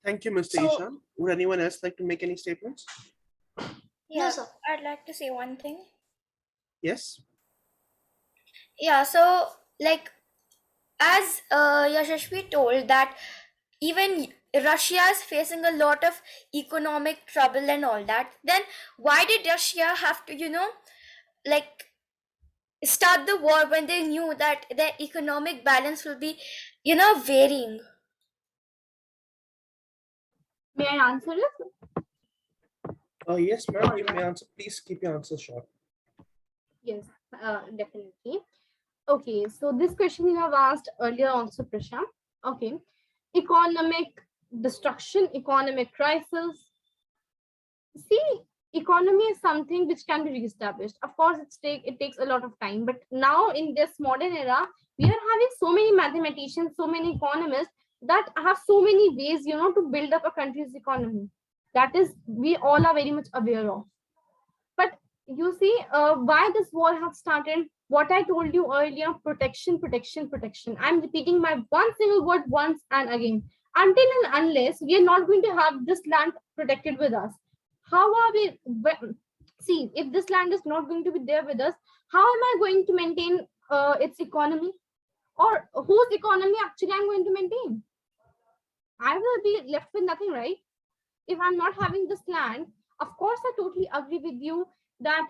Speaker 1: Thank you, Mr.
Speaker 4: So
Speaker 1: Ishan. Would anyone else like to make any statements?
Speaker 4: yeah,
Speaker 3: sir.
Speaker 4: I'd like to say one thing.
Speaker 1: Yes.
Speaker 4: Yeah, so like as Yashashvi told that even Russia is facing a lot of economic trouble and all that, then why did Russia have to, like start the war when they knew that their economic balance will be, varying?
Speaker 2: May I answer it?
Speaker 1: Yes, ma'am. You may answer. Please keep your answer short.
Speaker 2: Yes, definitely. Okay, so this question you have asked earlier also, Prisha. Okay, economic destruction, economic crisis. See, economy is something which can be reestablished. Of course, it takes a lot of time, but now in this modern era, we are having so many mathematicians, so many economists that have so many ways, to build up a country's economy. That is, we all are very much aware of. But you see, why this war has started? What I told you earlier: protection, protection, protection. I'm repeating my one single word once and again. Until and unless we are not going to have this land protected with us, how are we? See, if this land is not going to be there with us, how am I going to maintain its economy? Or whose economy actually I'm going to maintain? I will be left with nothing, right? If I'm not having this land, of course, I totally agree with you that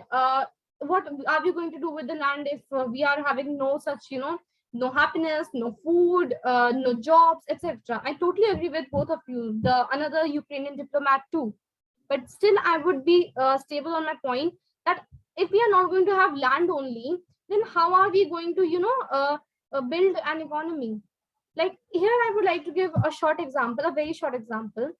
Speaker 2: what are we going to do with the land if we are having no such, no happiness, no food, no jobs, etc. I totally agree with both of you, the another Ukrainian diplomat too. But still, I would be stable on my point that if we are not going to have land only, then how are we going to, build an economy? Like here, I would like to give a short example, a very short example.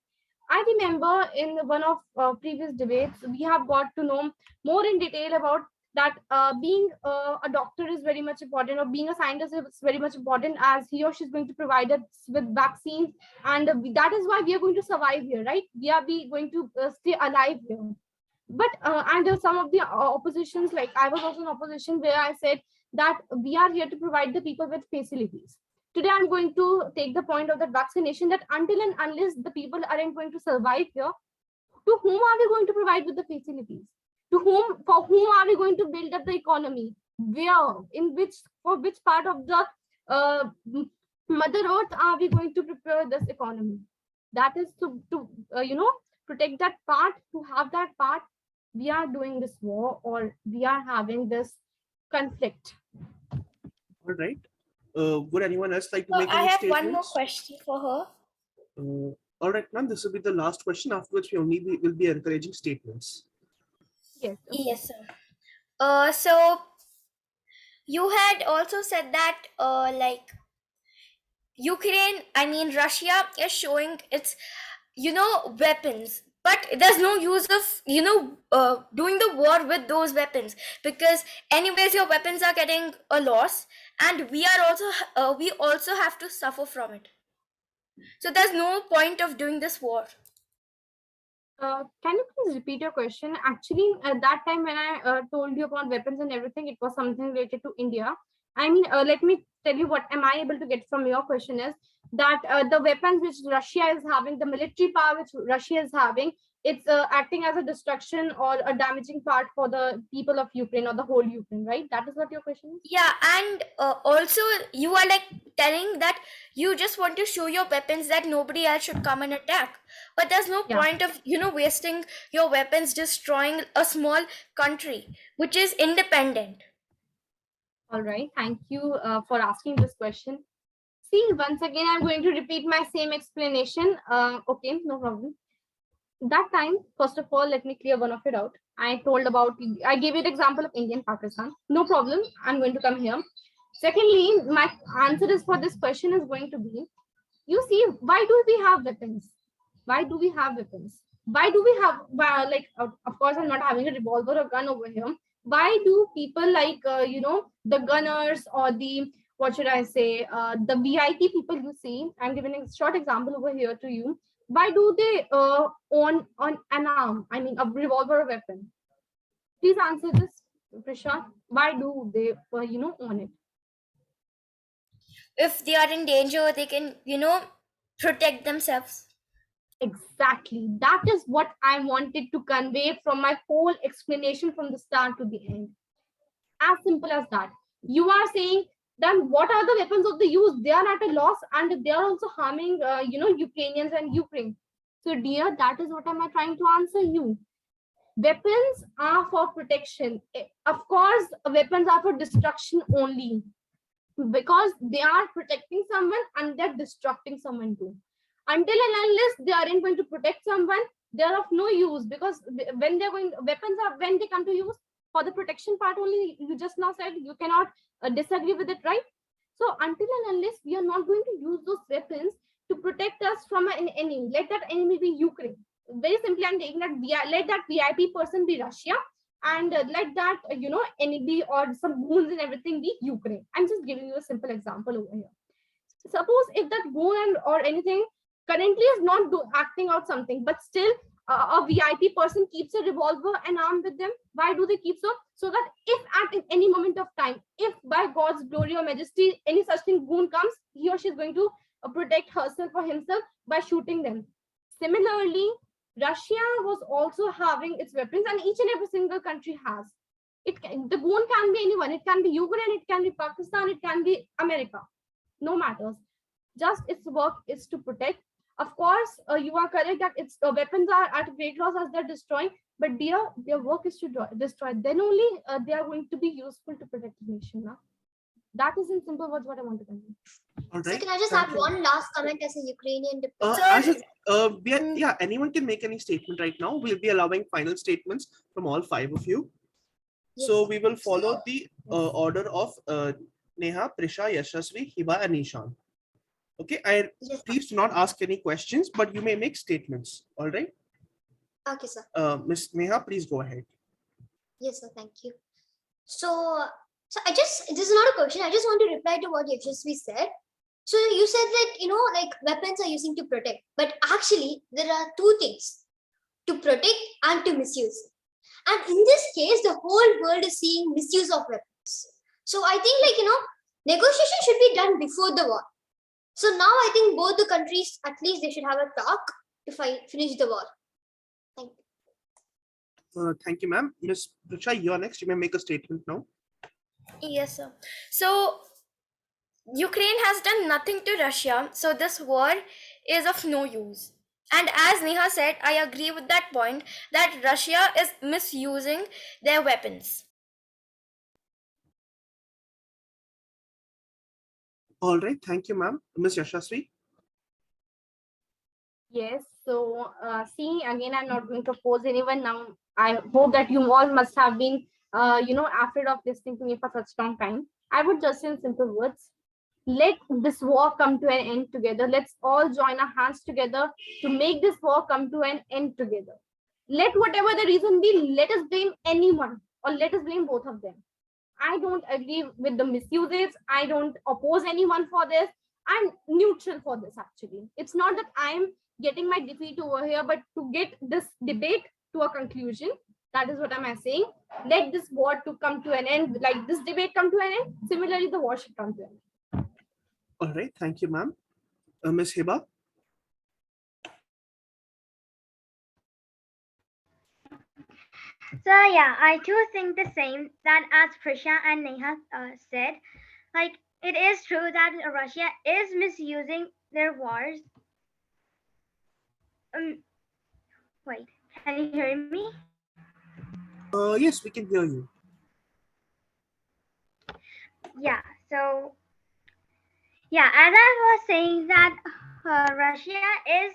Speaker 2: I remember in one of previous debates, we have got to know more in detail about that being a doctor is very much important, or being a scientist is very much important, as he or she is going to provide us with vaccines, and that is why we are going to survive here, right? Going to stay alive here. But and some of the oppositions, like I was also in opposition, where I said that we are here to provide the people with facilities. Today I'm going to take the point of that vaccination, that until and unless the people aren't going to survive here, to whom are we going to provide with the facilities? For whom are we going to build up the economy? Where, in which, for which part of the uh, mother earth are we going to prepare this economy? That is to protect that part, to have that part. We are doing this war, or we are having this conflict.
Speaker 1: All right. Would anyone else like to
Speaker 4: So
Speaker 1: make
Speaker 4: I
Speaker 1: any
Speaker 4: have one more
Speaker 1: statements?
Speaker 4: question for her.
Speaker 1: All right, ma'am. This will be the last question, after which we only will be encouraging statements.
Speaker 2: Yes. Okay.
Speaker 4: Yes, sir. So you had also said that like Ukraine, I mean Russia is showing its, weapons, but there's no use of, doing the war with those weapons, because anyways your weapons are getting a loss, and we also have to suffer from it. So there's no point of doing this war.
Speaker 2: Can you please repeat your question? Actually, at that time when I told you about weapons and everything, it was something related to India. I mean, let me tell you what am I able to get from your question is that the weapons which Russia is having, the military power which Russia is having, it's acting as a destruction or a damaging part for the people of Ukraine or the whole Ukraine, right? That is what your question is?
Speaker 4: Yeah, and also you are like telling that you just want to show your weapons that nobody else should come and attack. But there's no
Speaker 2: Yeah.
Speaker 4: point of, wasting your weapons destroying a small country which is independent.
Speaker 2: All right. Thank you for asking this question. See, once again, I'm going to repeat my same explanation. Okay, no problem. That time, first of all, let me clear one of it out. I gave you the example of India and Pakistan. No problem. I'm going to come here. Secondly, my answer is for this question is going to be, you see, why do we have weapons? Why do we have weapons? Why do we have, of course, I'm not having a revolver or gun over here. Why do people like, the gunners or the, what should I say, the VIP people you see, I'm giving a short example over here to you. Why do they own on an arm? I mean, a revolver or weapon? Please answer this, Prashant. Why do they, own it?
Speaker 4: If they are in danger, they can, protect themselves.
Speaker 2: Exactly. That is what I wanted to convey from my whole explanation from the start to the end. As simple as that. You are saying, then what are the weapons of the use? They are at a loss and they are also harming, Ukrainians and Ukraine. So, dear, that is what am I trying to answer you. Weapons are for protection. Of course, weapons are for destruction only, because they are protecting someone and they're destructing someone too. Until and unless they aren't going to protect someone, they're of no use, because when they're going, weapons are when they come to use for the protection part only. You just now said you cannot disagree with it, right? So until and unless we are not going to use those weapons to protect us from an enemy, let that enemy be Ukraine. Very simply, I'm taking that let that VIP person be Russia, and let that enemy or some goons and everything be Ukraine. I'm just giving you a simple example over here. Suppose if that goon or anything currently is not acting out something, but still a VIP person keeps a revolver and arm with them. Why do they keep so? So that if at any moment of time, if by God's glory or majesty any such thing goon comes, he or she is going to protect herself or himself by shooting them. Similarly, Russia was also having its weapons, and each and every single country has. The goon can be anyone. It can be Ukraine, it can be Pakistan, it can be America. No matters. Just its work is to protect. Of course, you are correct that its weapons are at great loss as they're destroying, but their work is to destroy. Then only they are going to be useful to protect the nation. Now, that is in simple words what I want to convey.
Speaker 1: All
Speaker 3: So
Speaker 1: right.
Speaker 3: can I just
Speaker 1: Thank
Speaker 3: add
Speaker 1: you.
Speaker 3: one last comment as a Ukrainian diplomat?
Speaker 1: Yeah, anyone can make any statement right now. We'll be allowing final statements from all five of you.
Speaker 3: Yes.
Speaker 1: So we will follow the order of Neha, Prisha, Yashasvi, Hiba, and Ishan. Okay,
Speaker 3: Yes.
Speaker 1: please do not ask any questions, but you may make statements. All right.
Speaker 3: Okay, sir.
Speaker 1: Miss Neha, please go ahead.
Speaker 3: Yes, sir. Thank you. So this is not a question. I just want to reply to what Yashasvi said. So you said that, like weapons are using to protect, but actually there are two things: to protect and to misuse. And in this case, the whole world is seeing misuse of weapons. So I think, negotiation should be done before the war. So now I think both the countries, at least they should have a talk to finish the war. Thank you.
Speaker 1: Thank you, ma'am. Miss Prisha, you're next. You may make a statement now.
Speaker 4: Yes, sir. So Ukraine has done nothing to Russia, so this war is of no use. And as Neha said, I agree with that point that Russia is misusing their weapons.
Speaker 1: All right. Thank you, ma'am. Miss Yashasvi.
Speaker 2: Yes. So, see, again, I'm not going to oppose anyone now. I hope that you all must have been, afraid of listening to me for such long time. I would just say in simple words, let this war come to an end together. Let's all join our hands together to make this war come to an end together. Let whatever the reason be, let us blame anyone or let us blame both of them. I don't agree with the misuses. I don't oppose anyone for this. I'm neutral for this, actually. It's not that I'm getting my defeat over here, but to get this debate to a conclusion. That is what I'm saying. Let this war to come to an end, like this debate come to an end. Similarly, the war should come to an end.
Speaker 1: All right. Thank you, ma'am. Miss Hiba.
Speaker 5: So yeah, I too think the same that as Prisha and Neha said, like it is true that Russia is misusing their wars. Um, wait, can you hear me?
Speaker 1: Yes, we can hear you.
Speaker 5: Yeah. So yeah, as I was saying that Russia is,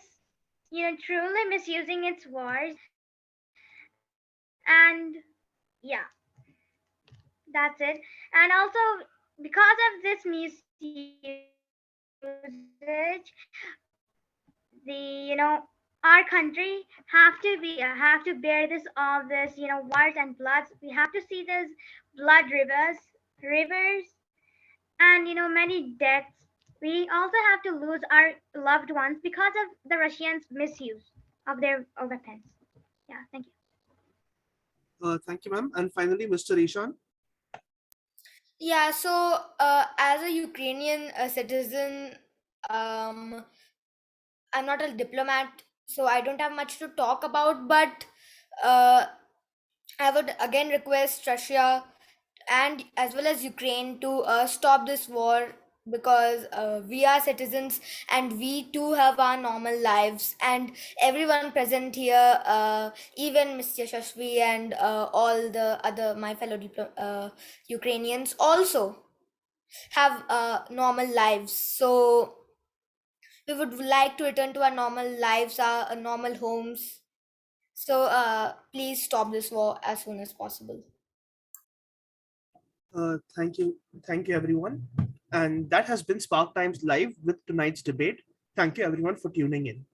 Speaker 5: truly misusing its wars, and yeah, that's it. And also because of this misusage, our country have to bear this wars and floods. We have to see those blood rivers, and many deaths. We also have to lose our loved ones because of the Russians' misuse of their weapons. Yeah, thank you.
Speaker 1: Thank you, ma'am. And finally, Mr. Ishan.
Speaker 4: Yeah, so as a Ukrainian citizen, um, I'm not a diplomat, so I don't have much to talk about, but uh, I would again request Russia and as well as Ukraine to stop this war, because we are citizens and we too have our normal lives, and everyone present here, even Mr. Shashvi and all the other my fellow Ukrainians also have normal lives. So we would like to return to our normal lives, our normal homes. So please stop this war as soon as possible.
Speaker 1: Thank you. Thank you, everyone. And that has been Spark Times Live with tonight's debate. Thank you, everyone, for tuning in.